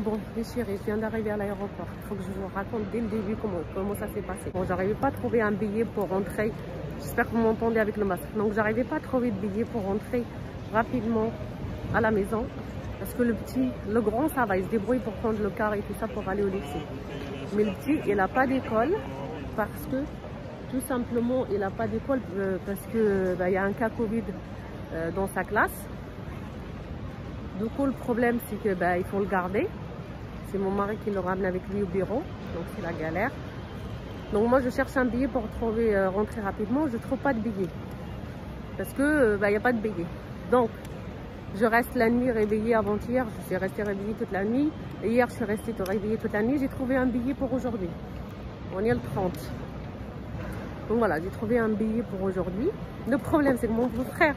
Bon, les chéris, je viens d'arriver à l'aéroport. Il faut que je vous raconte dès le début comment ça s'est passé. Bon, j'arrivais pas à trouver un billet pour rentrer. J'espère que vous m'entendez avec le masque. Donc, j'arrivais pas à trouver de billet pour rentrer rapidement à la maison. Parce que le grand, ça va, il se débrouille pour prendre le car et tout ça pour aller au lycée. Mais le petit, il n'a pas d'école parce que, tout simplement, il n'a pas d'école parce que y a un cas Covid dans sa classe. Du coup, le problème, c'est que il faut le garder. C'est mon mari qui le ramène avec lui au bureau, donc c'est la galère. Donc moi, je cherche un billet pour rentrer rapidement. Je ne trouve pas de billet parce que y a pas de billet. Donc, je reste la nuit réveillée avant-hier. Je suis restée réveillée toute la nuit. Et hier, je suis restée réveillée toute la nuit. J'ai trouvé un billet pour aujourd'hui. On est le 30. Donc voilà, j'ai trouvé un billet pour aujourd'hui. Le problème, c'est que mon frère,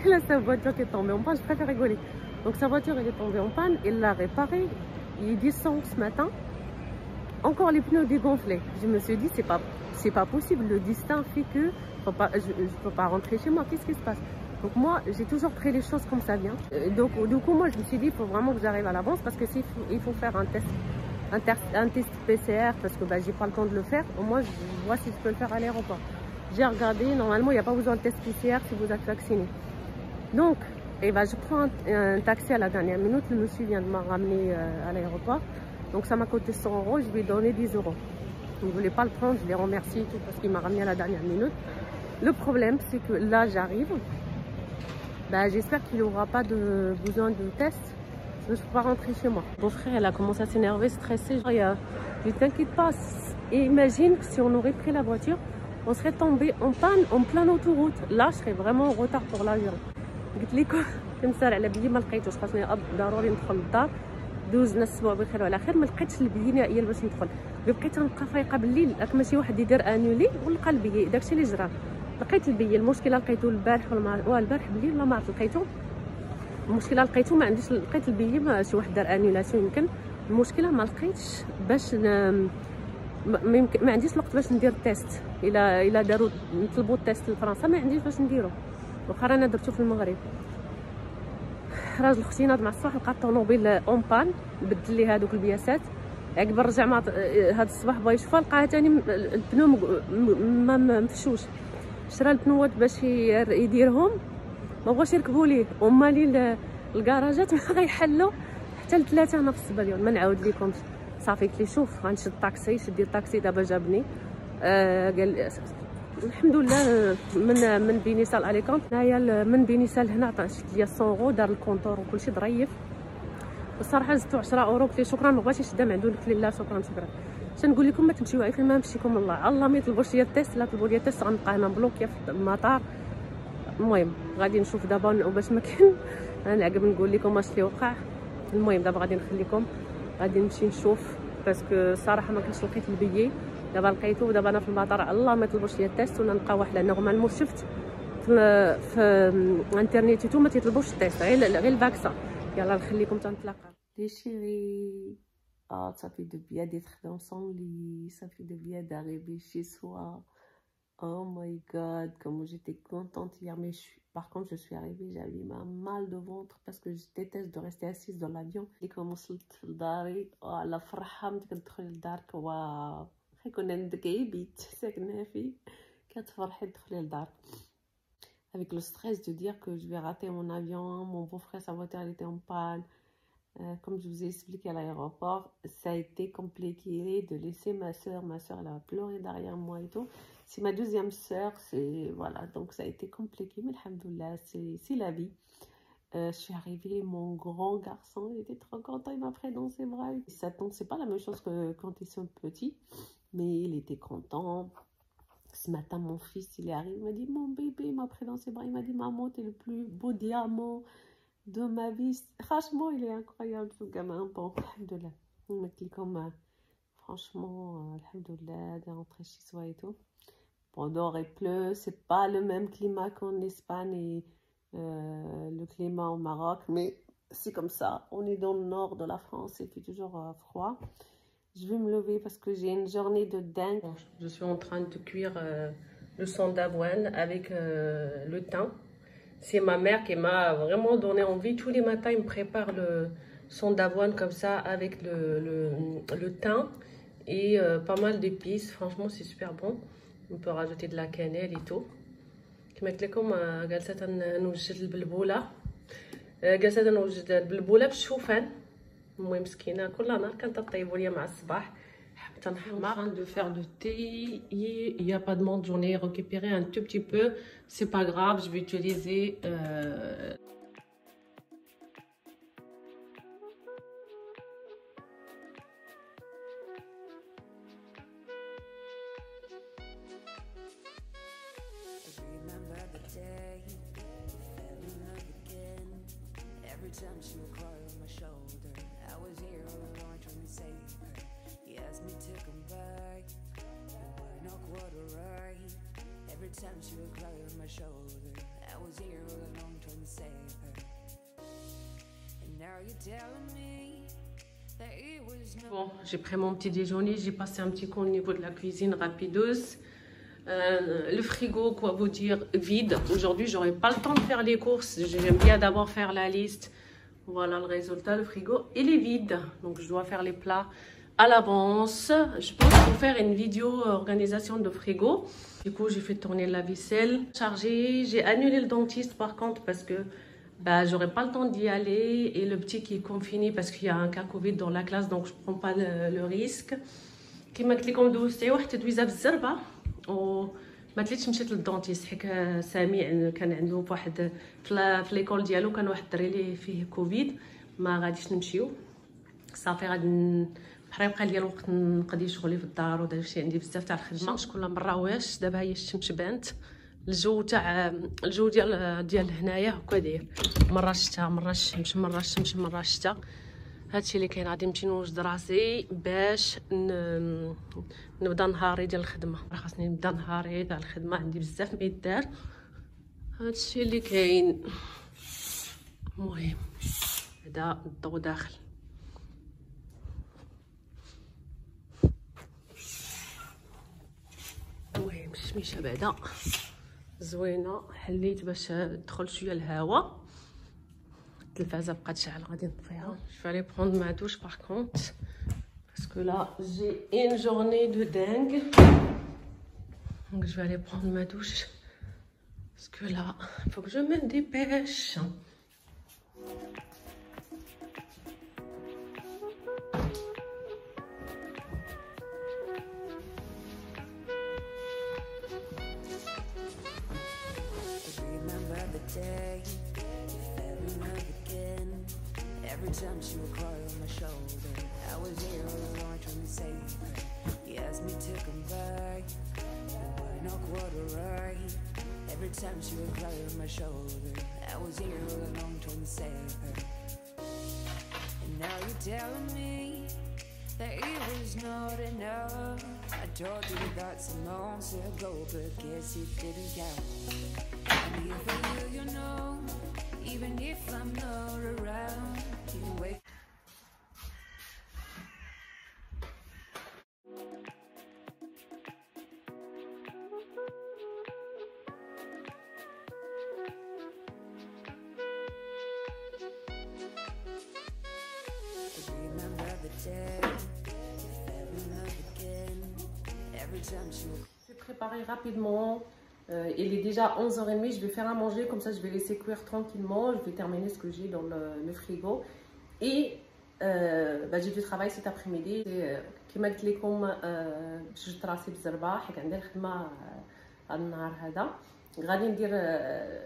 il a sa voiture qui est tombée en panne. Je préfère rigoler. Donc sa voiture, elle est tombée en panne. Il l'a réparée. Il descend ce matin. Encore les pneus dégonflés. Je me suis dit, c'est pas possible. Le destin fait que je ne peux pas rentrer chez moi. Qu'est-ce qui se passe? Donc moi, j'ai toujours pris les choses comme ça vient. Donc du coup, moi, je me suis dit, il faut vraiment que j'arrive à l'avance parce que il faut faire un test PCR parce que j'ai pas le temps de le faire. Au moins, je vois si je peux le faire à l'aéroport. J'ai regardé, normalement, il n'y a pas besoin de test PCR si vous êtes vacciné. Donc, je prends un taxi à la dernière minute. Le monsieur vient de me ramener à l'aéroport. Donc ça m'a coûté 100 €, je lui ai donné 10 €. Il ne voulait pas le prendre, je l'ai remercié et tout parce qu'il m'a ramené à la dernière minute. Le problème, c'est que là, j'arrive. J'espère qu'il n'y aura pas besoin de test. Je ne peux pas rentrer chez moi. Mon frère, elle a commencé à s'énerver, stresser. Ne t'inquiète pas. Et imagine si on aurait pris la voiture, on serait tombé en panne en pleine autoroute. Là, je serais vraiment en retard pour l'avion. قلت لكم كنسال على بيي ما لقيتوش خاصني ضروري ندخل للدار دوزنا الاسبوع بخير وعلى خير ما لقيتش البيي نهائيا باش ندخل بقيت نبقى فايقه بالليل راك ماشي واحد يدير انولي ولقى البيي داكشي اللي جرى لقيت البيي المشكله لقيته البارح ولا البارح بالليل ولا ما عرفت لقيته المشكله لقيته ما عنديش لقيت البيي شي واحد دار انولاسيون يمكن المشكله ما لقيتش باش ما عنديش الوقت باش ندير التيست الا داروا نطلبوا التيست لفرنسا ما عنديش باش نديرو واخا انا درتو في المغرب راجل اختي ناض مع الصباح لقى الطوموبيل اون بان بدل لي هذوك البياسات عقب رجع هذا الصباح بغا يشوفها لقاها ثاني البنو ما مفشوش شرا البنوات باش يديرهم ما بغاش يركبوا ليه هما لي الكراجات ما غيحلوا حتى ل3 نفس بليون ما نعاود لكمش صافي قلت لي شوف غنشد طاكسي شدي الطاكسي دابا جابني قال الحمد لله من بينيسال عليكم هنايا من بينيسال هنا عطات ليا 100 € دار الكونطور وكلشي ظريف والصراحه زدتو 10 € قلت لي شكرا ما بغيتش نشدها من عنده قلت لي لا شكرا تنقول لكم ما تمشيو عيفين ما نمشيكم الله ما يطلبوش ليا التيست لا طلبوا ليا التيست غنبقى هنا مبلوكيه في المطار. المهم غادي نشوف دابا باش ما كاين انا عقب نقول لكم اش اللي وقع. المهم دابا غادي نخليكم غادي نمشي نشوف باسكو الصراحه ما كنتش لقيت البيي دابا لقيتو دابا انا في المطار الله ما يطلبوش ليا التيست ولا نبقى واحده نورمالمون شفت في انترنيت تو ما تيطلبوش التيست غير الفاكسان. يلا نخليكم تنتلاقاو لي شيري. ça fait de bien d'être dans son lit, ça fait de bien d'arriver chez soi. Oh my god, comment j'étais contente hier, mais par contre je suis arrivée, j'avais mal de ventre parce que je déteste de rester assise dans l'avion. Dès que وصلت لداري على فرحة ملي كتدخلي لدارك واو كون عندك عبيد ساكنه فيه كتفرحي تدخلي للدار. Avec le stress de dire que je vais rater mon avion, mon beau-frère sa voiture elle était en panne. Comme je vous ai expliqué à l'aéroport, ça a été compliqué de laisser ma soeur elle a pleuré derrière moi et tout. C'est ma deuxième soeur, c'est voilà, donc ça a été compliqué, mais alhamdoulilah, c'est la vie. Je suis arrivée, mon grand garçon, il était trop content, il m'a pris dans ses bras. C'est pas la même chose que quand ils sont petits, mais il était content. Ce matin, mon fils, il est arrivé, il m'a dit, mon bébé, il m'a pris dans ses bras, il m'a dit, maman, t'es le plus beau diamant de ma vie. Franchement, il est incroyable, ce gamin. Bon, alhamdoulilah. On m'a dit comme, franchement, alhamdoulilah, de rentrer chez soi et tout. Bon, dehors, il pleut, c'est pas le même climat qu'en Espagne et le climat au Maroc, mais c'est comme ça. On est dans le nord de la France, il fait toujours froid. Je vais me lever parce que j'ai une journée de dingue. Je suis en train de cuire le sang d'avoine avec le thym. C'est ma mère qui m'a vraiment donné envie. Tous les matins, il me prépare son d'avoine comme ça avec le thym et pas mal d'épices. Franchement, c'est super bon. On peut rajouter de la cannelle et tout. كما قلت لكم جالسه نوجد البلبوله، جالسه نوجد البلبوله بالشوفان. المهم مسكينه كل نهار كانت طيبوا لي مع الصباح. حبيت نحمر. En train de faire le thé. Il y a pas de menthe, j'en ai récupéré un tout petit peu. C'est pas grave, je vais utiliser Every time she would cry on my shoulder, I was here all along trying to save her. He asked me to come back, and why not quarter right? Every time she would cry on my shoulder, I was here all along trying to save her. And now you're telling me that it was no. Bon, j'ai pris mon petit déjeuner, j'ai passé un petit coup au niveau de la cuisine rapidos. Le frigo, quoi vous dire, vide. Aujourd'hui, j'aurai pas le temps de faire les courses. J'aime bien d'abord faire la liste. Voilà le résultat, le frigo, il est vide. Donc, je dois faire les plats à l'avance. Je pense qu'il faut faire une vidéo organisation de frigo. Du coup, j'ai fait tourner la vaisselle. Chargé, j'ai annulé le dentiste par contre parce que bah, j'aurai pas le temps d'y aller. Et le petit qui est confiné parce qu'il y a un cas Covid dans la classe, donc je prends pas le risque. كما قلت لكم دوزت واحد التدويزه بالزربه وما تليتش مشيت للدونتيست حيت سامي كان عنده واحد في ليكول ديالو كان واحد الدري اللي فيه كوفيد ما غاديش نمشيو صافي غادي بحال بقى ليا الوقت نقضي شغلي في الدار وداكشي عندي بزاف تاع الخدمه شكون مرة واش دابا هي الشمس بانت الجو ديال هنايا هكا داير مره الشتا مره الشمس مره الشمس مره الشتا. هادشي اللي كاين غادي نمشي نوجد راسي باش نبدا نهاري ديال الخدمه. خاصني نبدا نهاري تاع الخدمه عندي بزاف ما يدار. هادشي اللي كاين. المهم هذا الضو داخل. المهم الشميشه بعدا زوينه حليت باش تدخل شويه الهواء. التلفازه بقات شاعله غادي نطفيها. Je vais aller prendre ma douche par contre parce que là j'ai une journée de dingue. Donc je vais aller prendre ma douche parce que là il faut que je me dépêche. Every time she would cry on my shoulder, I was here all along trying to save her. He asked me to come back, and why not quarter right? Every time she would cry on my shoulder, I was here all along trying to save her. And now you're telling me that it was not enough. I told you that some months ago, but guess it didn't count. I'm here for you, you know, even if I'm not around. You wait. Remember the day, remember again. Every time she would. Je vais préparer rapidement. Il est déjà 11h30, je vais faire à manger, comme ça je vais laisser cuire tranquillement, je vais terminer ce que j'ai dans le frigo. Et j'ai du travail cet après-midi. كما قلت لكم باش جبت راسي بالزربه حيت عندي الخدمه هذا النهار هذا. غادي ندير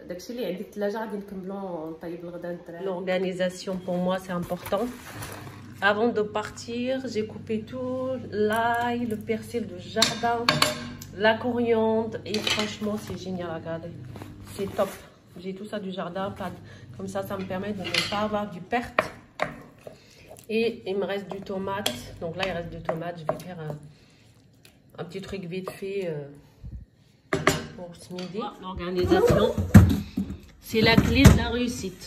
داكشي اللي عندي في الثلاجه غادي نكملو نطيب الغدا للدراري. L'organisation pour moi c'est important. Avant de partir, j'ai coupé tout l'ail, le persil de jardin, la coriandre et franchement c'est génial à regarder. C'est top. J'ai tout ça du jardin, comme ça ça me permet de ne pas avoir du perte. Et il me reste du tomate. Donc là il reste du tomate, je vais faire un petit truc vite fait pour ce midi. L'organisation, c'est la clé de la réussite.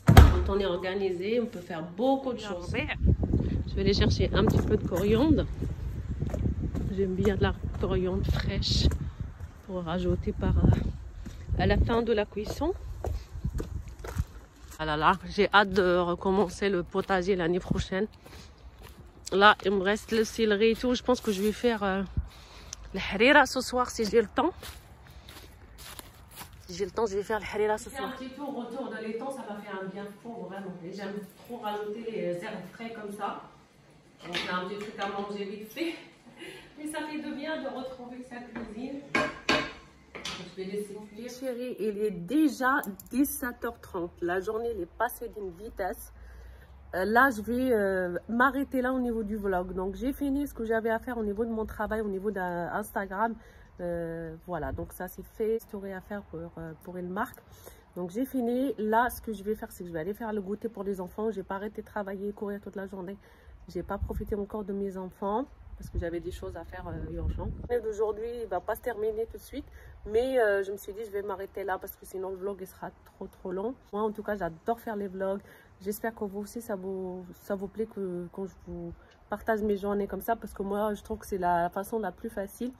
Quand on est organisé, on peut faire beaucoup de choses. Je vais aller chercher un petit peu de coriandre. J'aime bien de la coriandre fraîche pour rajouter à la fin de la cuisson. Voilà, là, j'ai hâte de recommencer le potager l'année prochaine. Là, il me reste le céleri et tout. Je pense que je vais faire le harira ce soir si j'ai le temps. Si j'ai le temps, je vais faire le harira ce soir. Un petit tour autour de l'étang, ça m'a fait un bien fou, vraiment. Et j'aime trop rajouter les herbes frais comme ça. Donc, c'est un petit truc à manger vite fait. Mais ça fait de bien de retrouver sa cuisine. Je vais laisser cuire. Chérie, il est déjà 17h30. La journée elle est passée d'une vitesse. Là, je vais m'arrêter là au niveau du vlog. Donc, j'ai fini ce que j'avais à faire au niveau de mon travail, au niveau d'Instagram. Voilà, donc ça c'est fait. Story à faire pour une marque. Donc, j'ai fini. Là, ce que je vais faire, c'est que je vais aller faire le goûter pour les enfants. Je n'ai pas arrêté de travailler, courir toute la journée. Je n'ai pas profité encore de mes enfants parce que j'avais des choses à faire urgentes. D'aujourd'hui, il ne va pas se terminer tout de suite. Mais je me suis dit, je vais m'arrêter là parce que sinon le vlog il sera trop long. Moi, en tout cas, j'adore faire les vlogs. J'espère que vous aussi, ça vous plaît quand je vous partage mes journées comme ça. Parce que moi, je trouve que c'est la façon la plus facile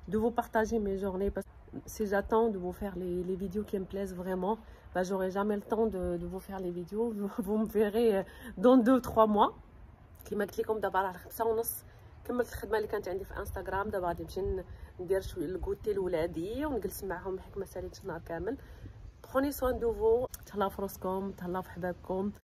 de vous partager mes journées. Parce que si j'attends de vous faire les vidéos qui me plaisent vraiment, bah, j'aurai jamais le temps de vous faire les vidéos. Vous me verrez dans 2-3 mois. كما قلت لكم دابا راه 5:30 كملت الخدمه اللي كانت عندي في انستغرام. دابا غادي نمشي ندير شويه الكوتي لولادي ونجلس معاهم بحكمه ساليت النهار كامل. بخوني سوان دوفو، تهلاو في راسكم، تهلاو في حبابكم.